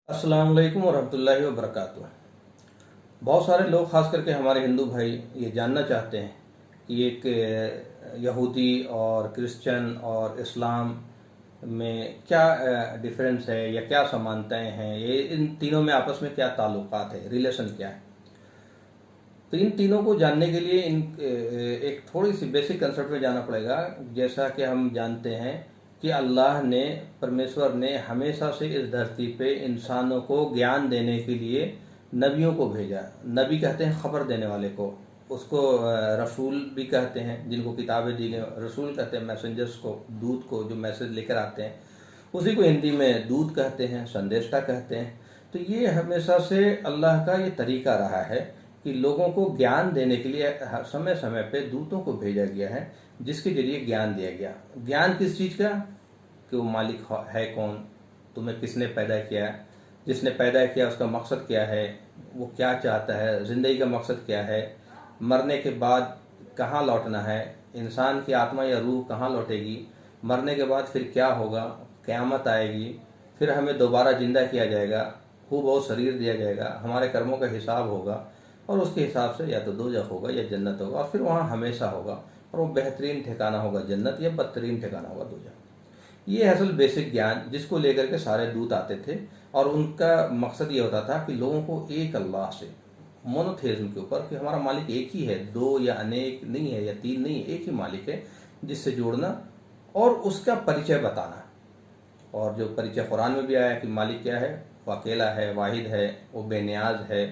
अस्सलाम वालेकुम वरहमतुल्लाहि वबरकातुह। बहुत सारे लोग ख़ास करके हमारे हिंदू भाई ये जानना चाहते हैं कि एक यहूदी और क्रिश्चियन और इस्लाम में क्या डिफरेंस है या क्या समानताएं हैं, ये इन तीनों में आपस में क्या ताल्लुकात है, रिलेशन क्या है। तो इन तीनों को जानने के लिए एक थोड़ी सी बेसिक कंसेप्ट में जाना पड़ेगा। जैसा कि हम जानते हैं कि अल्लाह ने, परमेश्वर ने हमेशा से इस धरती पे इंसानों को ज्ञान देने के लिए नबियों को भेजा। नबी कहते हैं खबर देने वाले को, उसको रसूल भी कहते हैं जिनको किताबें दी गई। रसूल कहते हैं मैसेंजर्स को, दूत को जो मैसेज लेकर आते हैं, उसी को हिंदी में दूत कहते हैं, संदेशता कहते हैं। तो ये हमेशा से अल्लाह का ये तरीका रहा है कि लोगों को ज्ञान देने के लिए समय समय पे दूतों को भेजा गया है, जिसके जरिए ज्ञान दिया गया। ज्ञान किस चीज़ का? कि वो मालिक है कौन, तुम्हें किसने पैदा किया, जिसने पैदा किया उसका मकसद क्या है, वो क्या चाहता है, ज़िंदगी का मकसद क्या है, मरने के बाद कहाँ लौटना है, इंसान की आत्मा या रूह कहाँ लौटेगी, मरने के बाद फिर क्या होगा, क़यामत आएगी, फिर हमें दोबारा ज़िंदा किया जाएगा, खूब बहुत शरीर दिया जाएगा, हमारे कर्मों का हिसाब होगा और उसके हिसाब से या तो दोजख होगा या जन्नत होगा, और फिर वहाँ हमेशा होगा, और वो बेहतरीन ठिकाना होगा जन्नत या बदतरीन ठिकाना होगा दोजख। ये असल बेसिक ज्ञान जिसको लेकर के सारे दूत आते थे, और उनका मकसद ये होता था कि लोगों को एक अल्लाह से, मोनोथेइज्म के ऊपर, कि हमारा मालिक एक ही है, दो या अनेक नहीं है या तीन नहीं है, एक ही मालिक है, जिससे जोड़ना और उसका परिचय बताना। और जो परिचय कुरान में भी आया कि मालिक क्या है, वो अकेला है, वाहिद है, वो बेनियाज है,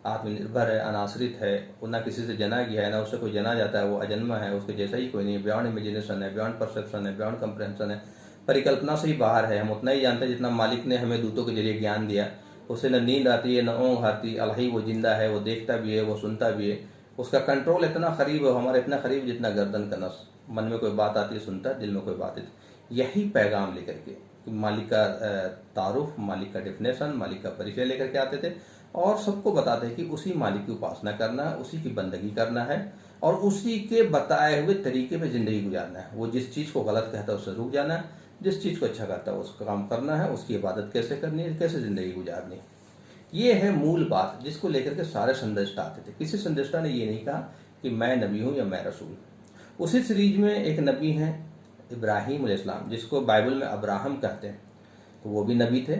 आत्मनिर्भर है, अनाश्रित है, वो ना किसी से जना गया है, ना उससे कोई जना जाता है, वो अजन्मा है, उसके जैसा ही कोई नहीं है, बियॉन्ड इमेजिनेशन है, बियॉन्ड परसेप्शन है, बियॉन्ड कंप्रहेंशन है, परिकल्पना से ही बाहर है। हम उतना ही जानते हैं जितना मालिक ने हमें दूतों के जरिए ज्ञान दिया। उसे न नींद आती है, न ऊँघ आती, अल्लाह वो जिंदा है, वो देखता भी है, वो सुनता भी है, उसका कंट्रोल इतना करीब है हमारे, इतना करीब जितना गर्दन का नस। मन में कोई बात आती है सुनता है, दिल में कोई बात आती, यही पैगाम लेकर के मालिक का तारुफ, मालिक का डिफिनेशन, मालिक का परिचय लेकर के आते थे, और सबको बताते हैं कि उसी मालिक की उपासना करना है, उसी की बंदगी करना है, और उसी के बताए हुए तरीके पे ज़िंदगी गुजारना है। वो जिस चीज़ को गलत कहता है उससे रुक जाना है, जिस चीज़ को अच्छा करता है उसका काम करना है, उसकी इबादत कैसे करनी है, कैसे ज़िंदगी गुजारनी है। ये है मूल बात जिसको लेकर के सारे संदेशता आते थे। किसी संदेशता ने ये नहीं कहा कि मैं नबी हूँ या मैं रसूल। उसी सीरीज में एक नबी हैं इब्राहीम अलैहिस्सलाम, जिसको बाइबल में अब्राहम कहते हैं, तो वो भी नबी थे।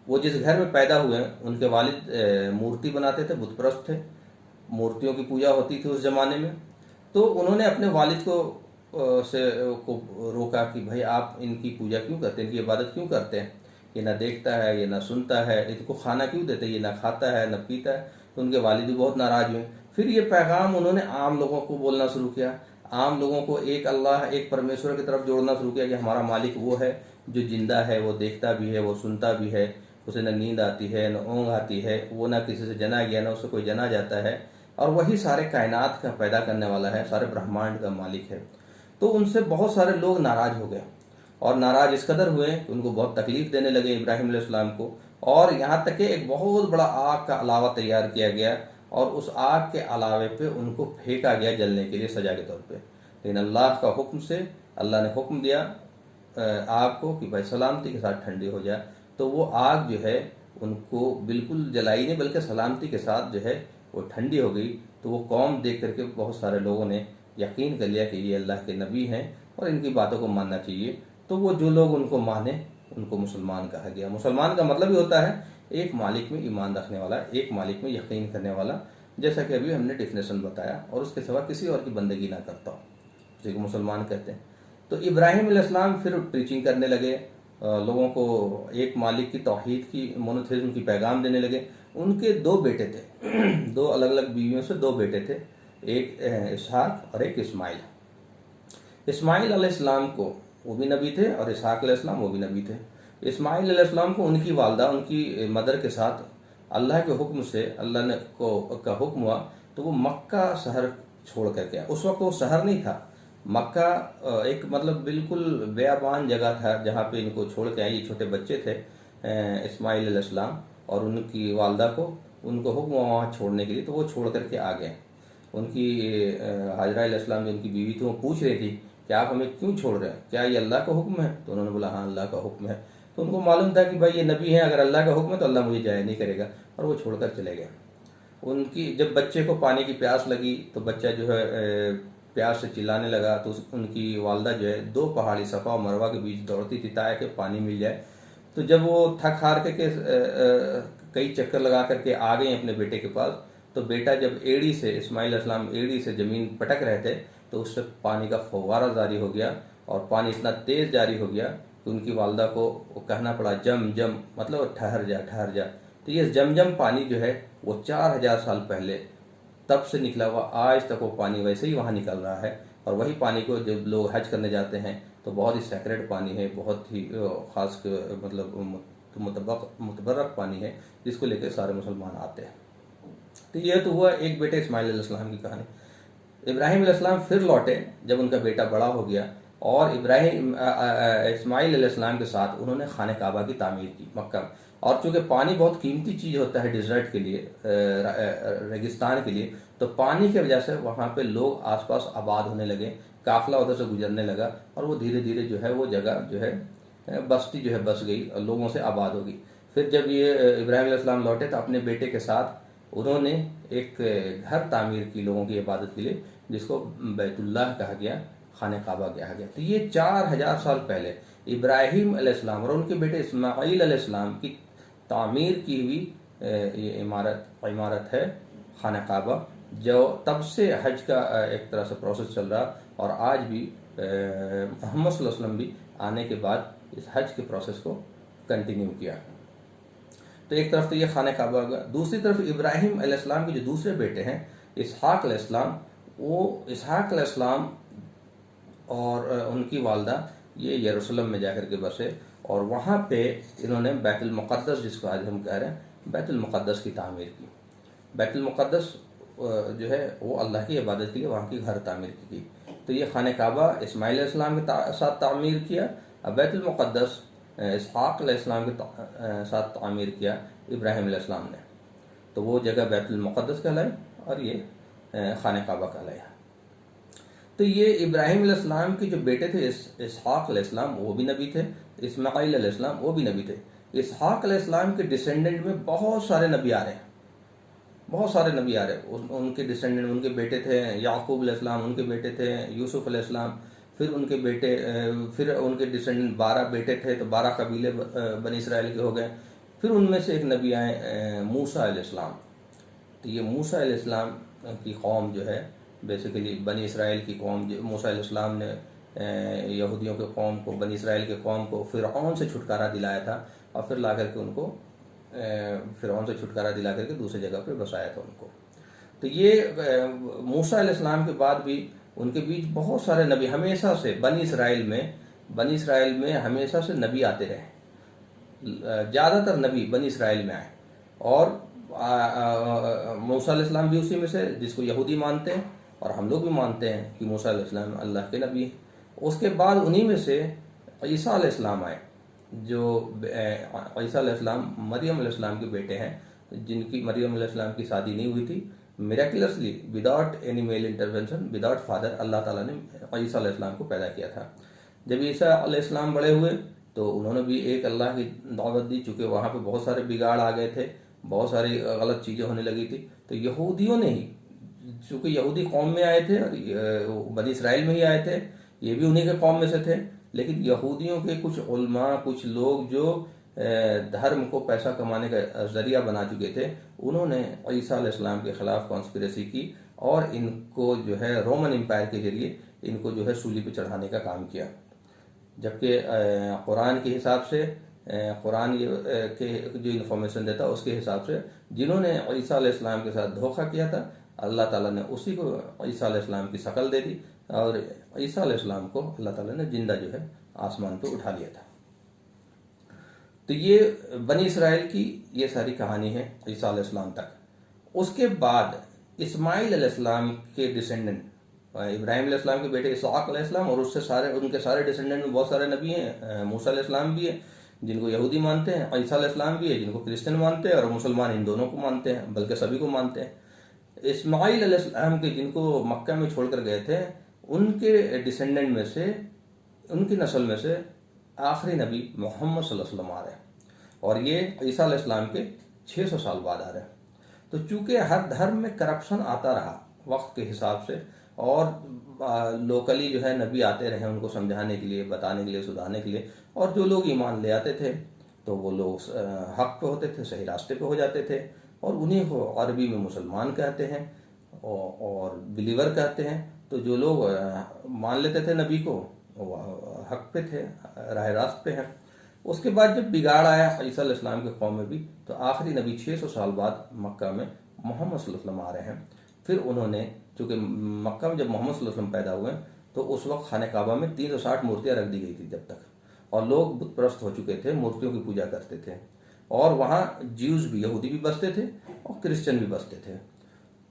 वो जिस घर में पैदा हुए उनके वालिद मूर्ति बनाते थे, बुतप्रस्त थे, मूर्तियों की पूजा होती थी उस ज़माने में। तो उन्होंने अपने वालिद को रोका कि भाई आप इनकी पूजा क्यों करते हैं, इनकी इबादत क्यों करते हैं, ये ना देखता है, ये ना सुनता है, इनको खाना क्यों देते हैं, ये ना खाता है ना पीता है। तो उनके वालिद भी बहुत नाराज़ हुए। फिर ये पैगाम उन्होंने आम लोगों को बोलना शुरू किया, आम लोगों को एक अल्लाह, एक परमेश्वर की तरफ जोड़ना शुरू किया कि हमारा मालिक वो है जो जिंदा है, वो देखता भी है, वो सुनता भी है, उसे न नींद आती है, न ऊँघ आती है, वो ना किसी से जना गया, ना उससे कोई जना जाता है, और वही सारे कायनात का पैदा करने वाला है, सारे ब्रह्मांड का मालिक है। तो उनसे बहुत सारे लोग नाराज़ हो गए, और नाराज़ इस कदर हुए कि उनको बहुत तकलीफ देने लगे इब्राहिम अलैहिस्सलाम को, और यहाँ तक कि एक बहुत बड़ा आग का अलावा तैयार किया गया, और उस आग के अलावे पे उनको फेंका गया जलने के लिए सजा के तौर पे। लेकिन अल्लाह का हुक्म से, अल्लाह ने हुक्म दिया आग को कि भाई सलामती के साथ ठंडी हो जाए। तो वो आग जो है उनको बिल्कुल जलाई नहीं, बल्कि सलामती के साथ जो है वो ठंडी हो गई। तो वो कौम देख करके बहुत सारे लोगों ने यकीन कर लिया कि ये अल्लाह के नबी हैं और इनकी बातों को मानना चाहिए। तो वो जो लोग उनको माने उनको मुसलमान कहा गया। मुसलमान का मतलब ही होता है एक मालिक में ईमान रखने वाला, एक मालिक में यकीन करने वाला, जैसा कि अभी हमने डिफिनेशन बताया, और उसके सिवा किसी और की बंदगी ना करता हो, उसी को मुसलमान कहते हैं। तो इब्राहिम अलैहिस्सलाम फिर प्रीचिंग करने लगे, लोगों को एक मालिक की तौहीद की, मोनोथेइज्म की पैगाम देने लगे। उनके दो बेटे थे दो अलग अलग बीवियों से दो बेटे थे, एक इसहाक और एक इस्माइल। इस्माइल अलैहिस्सलाम को वो भी नबी थे, और इसहाक अलैहिस्सलाम वो भी नबी थे। इस्माइल अलैहिस्सलाम को उनकी वालदा, उनकी मदर के साथ अल्लाह के हुक्म से, अल्लाह ने का हुक्म हुआ तो वो मक्का शहर छोड़ करके आए। उस वक्त वो शहर नहीं था, मक्का एक मतलब बिल्कुल बेआबान जगह था जहाँ पे इनको छोड़ के आए। ये छोटे बच्चे थे इस्माइल अलैहिस्सलाम, और उनकी वालदा को, उनको हुक्म हुआ वहाँ छोड़ने के लिए, तो वो छोड़ करके आ गए। उनकी हाजरा अलैहिस्सलाम जो उनकी बीवी थी वो पूछ रही थी कि आप हमें क्यों छोड़ रहे हैं, क्या ये अल्लाह का हुक्म है? तो उन्होंने बोला हाँ अल्लाह का हुक्म है। तो उनको मालूम था कि भाई ये नबी हैं, अगर अल्लाह का हुक्म है तो अल्लाह मुझे जाया नहीं करेगा, और वो छोड़कर चले गए। उनकी जब बच्चे को पानी की प्यास लगी तो बच्चा जो है प्यास से चिल्लाने लगा, तो उनकी वालदा जो है 2 पहाड़ी सफ़ा और मरवा के बीच दौड़ती थी ताकि पानी मिल जाए। तो जब वो थक हार के कई चक्कर लगा करके आ गई अपने बेटे के पास, तो बेटा जब एड़ी से, इस्माइल अलैहिस्सलाम एड़ी से ज़मीन पटक रहे थे, तो उससे पानी का फव्वारा जारी हो गया, और पानी इतना तेज़ जारी हो गया कि उनकी वालदा को कहना पड़ा जम जम, मतलब ठहर जा ठहर जा। तो ये जमजम पानी जो है वो 4000 साल पहले तब से निकला हुआ आज तक वो पानी वैसे ही वहाँ निकल रहा है। और वही पानी को जब लोग हज करने जाते हैं तो बहुत ही सेक्रेट पानी है, बहुत ही ख़ास मतलब मुतबरक पानी है, जिसको लेकर सारे मुसलमान आते हैं। तो ये तो हुआ एक बेटे इस्माइल अलैहिस्सलाम की कहानी। इब्राहिम अलैहिस्सलाम फिर लौटे जब उनका बेटा बड़ा हो गया, और इस्माइल अलैहिस्सलाम के साथ उन्होंने खाने काबा की तामीर की मक्का में। और चूंकि पानी बहुत कीमती चीज़ होता है डिजर्ट के लिए, रेगिस्तान के लिए, तो पानी की वजह से वहाँ पे लोग आसपास आबाद होने लगे, काफिला उधर से गुजरने लगा, और वो धीरे धीरे जो है वो जगह जो है बस्ती जो है बस गई और लोगों से आबाद हो गई। फिर जब ये इब्राहिम अलैहिस्सलाम लौटे तो अपने बेटे के साथ उन्होंने एक घर तामीर की लोगों की इबादत के लिए, जिसको बैतुल्लाह कहा गया, खाने काबा कहा गया। तो ये 4000 साल पहले इब्राहिम अलैहिस्सलाम और उनके बेटे इस्माइल अलैहिस्सलाम की तामीर की हुई ये इमारत है खाना काबा, जो तब से हज का एक तरह से प्रोसेस चल रहा, और आज भी मोहम्मद सल्लल्लाहु अलैहि वसल्लम भी आने के बाद इस हज के प्रोसेस को कंटिन्यू किया। तो एक तरफ तो ये खाना काबा होगा, दूसरी तरफ इब्राहिम अलैहिस्सलाम के जो दूसरे बेटे हैं इसहाक अलैहिस्सलाम, वो इसहाक अलैहिस्सलाम और उनकी वालदा ये यरूशलेम में जाकर के बसे, और वहाँ पे इन्होंने बैतुल मुक़द्दस, जिसको आज हम कह रहे हैं, बैतुल मुक़द्दस की तामीर की। बैतुल मुक़द्दस जो है वो अल्लाह की इबादत के लिए वहाँ की घर तामीर की। तो ये खाने काबा इस्माइल अलैहिस्सलाम के साथ तामीर किया, और बैतुल मुक़द्दस इसहाक अलैहिस्सलाम के साथ तामीर किया इब्राहिम अलैहिस्सलाम ने। तो वो जगह बैतुल मुक़द्दस कहलाई और ये खाने काबा कहलाया। तो ये इब्राहिम अलैहिस्सलाम के जो बेटे थे इसहाक अलैहिस्सलाम, वो भी नबी थे, इस्माइल अलैहिस्सलाम वो भी नबी थे। इसहाक अलैहिस्सलाम के डिसेंडेंट में बहुत सारे नबी आ रहे हैं, बहुत सारे नबी आ रहे हैं। उनके डिसेंडेंट, उनके बेटे थे याकूब अलैहिस्सलाम, उनके बेटे थे यूसुफ अलैहिस्सलाम, फिर उनके बेटे, फिर उनके डिसेंडेंट 12 बेटे थे, तो 12 कबीले बनी इसराइल के हो गए। फिर उनमें से एक नबी आए मूसा अलैहिस्सलाम। तो ये मूसा अलैहिस्सलाम की कौम जो है बेसिकली बनी इसराइल की कौम, जो मूसा अलैहिस्सलाम ने यहूदियों के कौम को, बनी इसराइल के कौम को फ़िरऔन से छुटकारा दिलाया था, और फिर ला करके उनको फ़िरऔन से छुटकारा दिला करके दूसरी जगह पे बसाया था उनको। तो ये मूसा अलैहिस्सलाम के बाद भी उनके बीच बहुत सारे नबी हमेशा से बनी इसराइल में हमेशा से नबी आते रहे। ज़्यादातर नबी बनी इसराइल में आए, और मूसा अलैहिस्सलाम भी उसी में से, जिसको यहूदी मानते हैं और हम लोग भी मानते हैं कि मूसा अलैहिस्सलाम अल्लाह के नबी हैं। उसके बाद उन्हीं में से ईसा अलैहिस्सलाम आए, जो ईसा अलैहिस्सलाम मरियम अलैहिस्सलाम के बेटे हैं, जिनकी मरियम अलैहिस्सलाम की शादी नहीं हुई थी, miraculously without any male intervention, without father, Allah Taala ने ईसा अलैहिस्सलाम को पैदा किया था। जब ईसा अलैहिस्सलाम बड़े हुए तो उन्होंने भी एक अल्लाह की दावत दी, चूँकि वहाँ पे बहुत सारे बिगाड़ आ गए थे, बहुत सारी गलत चीज़ें होने लगी थी। तो यहूदियों ने ही, चूँकि यहूदी कौम में आए थे और बनी इसराइल में ही आए थे, ये भी उन्हीं के कौम में से थे, लेकिन यहूदियों के कुछ उलमा, कुछ लोग जो धर्म को पैसा कमाने का जरिया बना चुके थे, उन्होंने ईसा अलैहिस्सलाम के ख़िलाफ़ कॉन्स्पिरेसी की, और इनको जो है रोमन एम्पायर के जरिए इनको जो है सूली पे चढ़ाने का काम किया। जबकि कुरान के हिसाब से, कुरान ये के जो इन्फॉर्मेशन देता उसके हिसाब से जिन्होंने ईसा अलैहिस्सलाम के साथ धोखा किया था, अल्लाह ताला ने उसी को ईसा अलैहिस्सलाम की शक्ल दे दी, और ईसा अलैहिस्सलाम को अल्लाह ताला ने जिंदा जो है आसमान पे उठा लिया था। तो ये बनी इसराइल की ये सारी कहानी है ईसा अलैहिस्सलाम तक। उसके बाद इस्माइल अलैहिस्सलाम के डिसेंडेंट, इब्राहिम अलैहिस्सलाम के बेटे इसहाक अलैहिस्सलाम, और उससे सारे उनके सारे डिसेंडेंट में बहुत सारे नबी हैं। मूसा अलैहिस्सलाम भी है जिनको यहूदी मानते हैं, ईसा अलैहिस्सलाम भी है जिनको क्रिश्चियन मानते हैं, और मुसलमान इन दोनों को मानते हैं, बल्कि सभी को मानते हैं। इस्माइल अलैहिस्सलाम के जिनको मक्का में छोड़कर गए थे, उनके डिसेंडेंट में से, उनकी नस्ल में से आखिरी नबी मोहम्मद सल्लल्लाहु अलैहि वसल्लम आ रहे हैं, और ये ईसा अलैहिस्सलाम के 600 साल बाद आ रहे हैं। तो चूंकि हर धर्म में करप्शन आता रहा वक्त के हिसाब से, और लोकली जो है नबी आते रहे उनको समझाने के लिए, बताने के लिए, सुधारने के लिए, और जो लोग ईमान ले आते थे तो वो लोग हक पे होते थे, सही रास्ते पे हो जाते थे, और उन्हीं को अरबी में मुसलमान कहते हैं और बिलीवर कहते हैं। तो जो लोग मान लेते थे नबी को वो हक पे थे, राह रास्त पे हैं। उसके बाद जब बिगाड़ आया ईसा अलैहिस्सलाम के कौम में भी, तो आखिरी नबी 600 साल बाद मक्का में मोहम्मद सल्लल्लाहु अलैहि वसल्लम आ रहे हैं। फिर उन्होंने, चूंकि मक्का में जब मोहम्मद सल्लल्लाहु अलैहि वसल्लम पैदा हुए तो उस वक्त खाने काबा में 360 मूर्तियां रख दी गई थी जब तक, और लोग बुत परस्त हो चुके थे, मूर्तियों की पूजा करते थे, और वहाँ ज्यूज भी, यहूदी भी बसते थे और क्रिश्चियन भी बसते थे।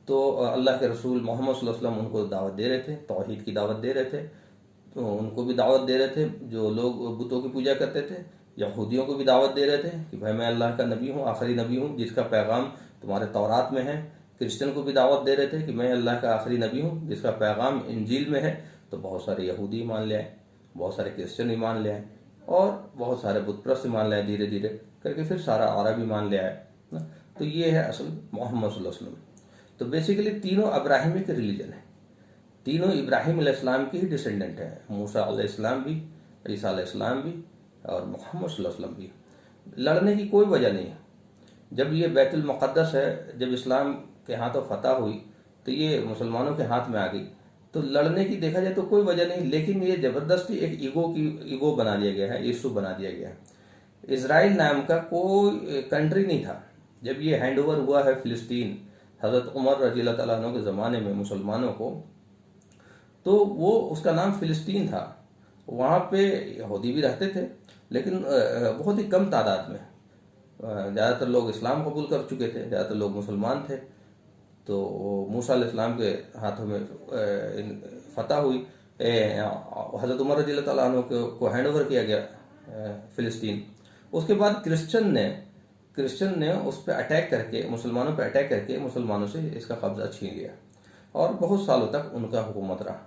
तो अल्लाह के रसूल मोहम्मद सल्लल्लाहु अलैहि वसल्लम उनको दावत दे रहे थे, तौहीद की दावत दे रहे थे। तो उनको भी दावत दे रहे थे जो लोग बुतों की पूजा करते थे, यहूदियों को भी दावत दे रहे थे कि भाई मैं अल्लाह का नबी हूँ, आखिरी नबी हूँ जिसका पैगाम तुम्हारे तौरात में है। क्रिश्चियन को भी दावत दे रहे थे कि मैं अल्लाह का आखिरी नबी हूँ जिसका पैगाम इंजील में है। तो बहुत सारे यहूदी ईमान ले आए, बहुत सारे क्रिश्चियन ईमान ले आए, और बहुत सारे बुतप्रस्त ईमान ले आए, धीरे धीरे करके फिर सारा अरब ईमान ले आए ना। तो ये है असल मोहम्मद सल्लल्लाहु अलैहि वसल्लम। तो बेसिकली तीनों अब्राहिमिक रिलीजन है, तीनों इब्राहिम अलैहिस्सलाम की ही डिसेंडेंट है, मूसा अलैहिस्सलाम भी, ईसा अलैहिस्सलाम भी, और मोहम्मद सल्लल्लाहु अलैहि वसल्लम भी। लड़ने की कोई वजह नहीं है। जब ये बैतुल मुक़द्दस है, जब इस्लाम के हाथों फतह हुई तो ये मुसलमानों के हाथ में आ गई, तो लड़ने की देखा जाए तो कोई वजह नहीं। लेकिन ये ज़बरदस्ती एक ईगो बना दिया गया है, इशू बना दिया गया है। इसराइल नाम का कोई कंट्री नहीं था जब ये हैंड ओवर हुआ है फिलिस्तीन हज़रत उमर रज़ी अल्लाह तआला अन्हु के ज़माने में मुसलमानों को, तो वो उसका नाम फिलिस्तीन था। वहाँ पे यहूदी भी रहते थे लेकिन बहुत ही कम तादाद में। ज़्यादातर लोग इस्लाम कबूल कर चुके थे, ज़्यादातर लोग मुसलमान थे। तो मूसा अलैहिस्सलाम के हाथों में फतह हुई, हज़रत उमर रज़ी अल्लाह तआला अन्हु को हैंड ओवर किया गया फिलिस्तीन। उसके बाद क्रिश्चियन ने उस पर अटैक करके, मुसलमानों पर अटैक करके मुसलमानों से इसका कब्जा छीन लिया, और बहुत सालों तक उनका हुकूमत रहा।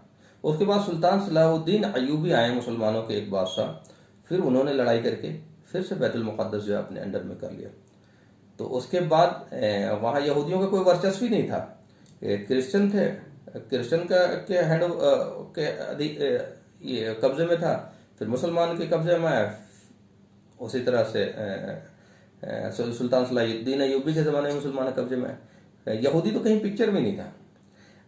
उसके बाद सुल्तान सलाहुद्दीन अयूबी आए, मुसलमानों के एक बादशाह, फिर उन्होंने लड़ाई करके फिर से बैतुल मुक़द्दस जो है अपने अंडर में कर लिया। तो उसके बाद वहाँ यहूदियों का कोई वर्चस्व ही नहीं था, क्रिश्चियन थे, क्रिश्चियन का के हैंड के ये कब्जे में था, फिर मुसलमान के कब्जे में आया। उसी तरह से सुल्तान सलाहुद्दीन अयूबी के ज़माने में मुसलमान कब्जे में आए। यहूदी तो कहीं पिक्चर में नहीं था।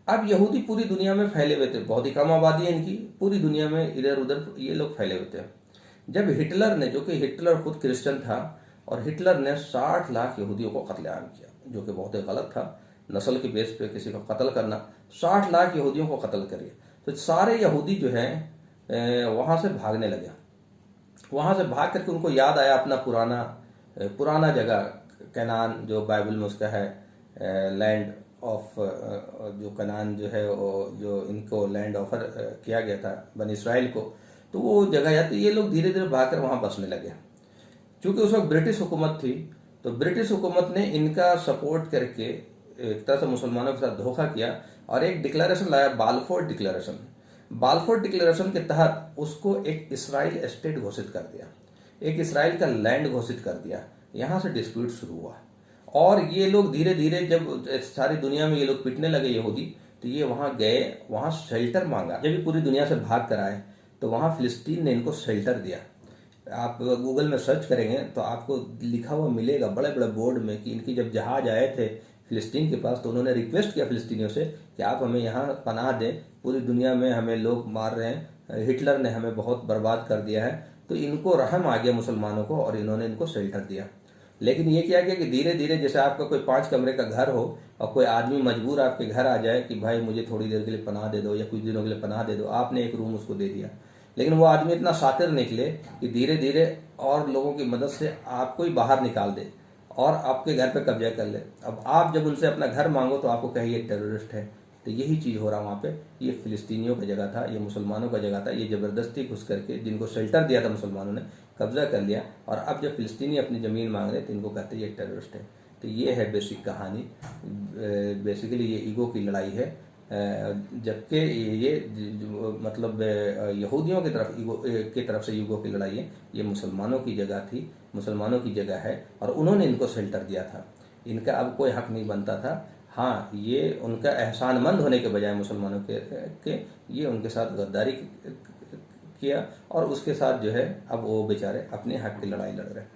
अब यहूदी पूरी दुनिया में फैले हुए थे, बहुत ही कम आबादी है इनकी, पूरी दुनिया में इधर उधर ये लोग फैले हुए थे। जब हिटलर ने, जो कि हिटलर खुद क्रिश्चियन था, और हिटलर ने 60 लाख यहूदियों को कत्लेआम किया, जो कि बहुत ही गलत था, नस्ल के बेस पे किसी को कत्ल करना। 60 लाख यहूदियों को कत्ल करिए, तो सारे यहूदी जो हैं वहाँ से भागने लगे। वहाँ से भाग करके उनको याद आया अपना पुराना जगह कनान, जो बाइबल में उसका है लैंड ऑफ, जो कनान जो है वो जो इनको लैंड ऑफर किया गया था बनी इसराइल को, तो वो जगह याद, ये लोग धीरे धीरे भागकर वहाँ बसने लगे। चूंकि उस वक्त ब्रिटिश हुकूमत थी, तो ब्रिटिश हुकूमत ने इनका सपोर्ट करके एक तरह से मुसलमानों के साथ धोखा किया, और एक डिक्लेरेशन लाया, बालफोर डिक्लेरेशन। बालफोर डिक्लेरेशन के तहत उसको एक इसराइल स्टेट घोषित कर दिया, एक इसराइल का लैंड घोषित कर दिया। यहाँ से डिस्प्यूट शुरू हुआ, और ये लोग धीरे धीरे, जब सारी दुनिया में ये लोग पिटने लगे यहूदी, तो ये वहाँ गए, वहाँ शेल्टर मांगा। जब ये पूरी दुनिया से भाग कर आए तो वहाँ फिलिस्तीन ने इनको शेल्टर दिया। आप गूगल में सर्च करेंगे तो आपको लिखा हुआ मिलेगा बड़े बड़े बोर्ड में कि इनकी जब जहाज आए थे फिलिस्तीन के पास, तो उन्होंने रिक्वेस्ट किया फिलिस्तीनियों से कि आप हमें यहाँ पनाह दें, पूरी दुनिया में हमें लोग मार रहे हैं, हिटलर ने हमें बहुत बर्बाद कर दिया है। तो इनको रहम आ गया मुसलमानों को, और इन्होंने इनको शेल्टर दिया। लेकिन ये क्या किया कि धीरे धीरे, जैसे आपका कोई 5 कमरे का घर हो और कोई आदमी मजबूर आपके घर आ जाए कि भाई मुझे थोड़ी देर के लिए पनाह दे दो या कुछ दिनों के लिए पनाह दे दो, आपने एक रूम उसको दे दिया। लेकिन वो आदमी इतना शातिर निकले कि धीरे धीरे और लोगों की मदद से आपको ही बाहर निकाल दे और आपके घर पे कब्जा कर ले। अब आप जब उनसे अपना घर मांगो तो आपको कहे ये टेररिस्ट है। तो यही चीज़ हो रहा वहाँ पे। ये फिलिस्तीनियों का जगह था, ये मुसलमानों का जगह था, ये ज़बरदस्ती घुस करके जिनको शेल्टर दिया था मुसलमानों ने कब्जा कर लिया, और अब जब फिलिस्तीनी अपनी ज़मीन मांग रहे तो इनको कहते ये टेररिस्ट है। तो ये है बेसिक कहानी। बेसिकली ये ईगो की लड़ाई है जबकि ये मतलब यहूदियों की तरफ से युगों की लड़ाई है, ये मुसलमानों की जगह थी, मुसलमानों की जगह है, और उन्होंने इनको शेल्टर दिया था। इनका अब कोई हक नहीं बनता था। हाँ, ये उनका एहसानमंद होने के बजाय मुसलमानों के ये उनके साथ गद्दारी किया, और उसके साथ जो है अब वो बेचारे अपने हक की लड़ाई लड़ रहे हैं।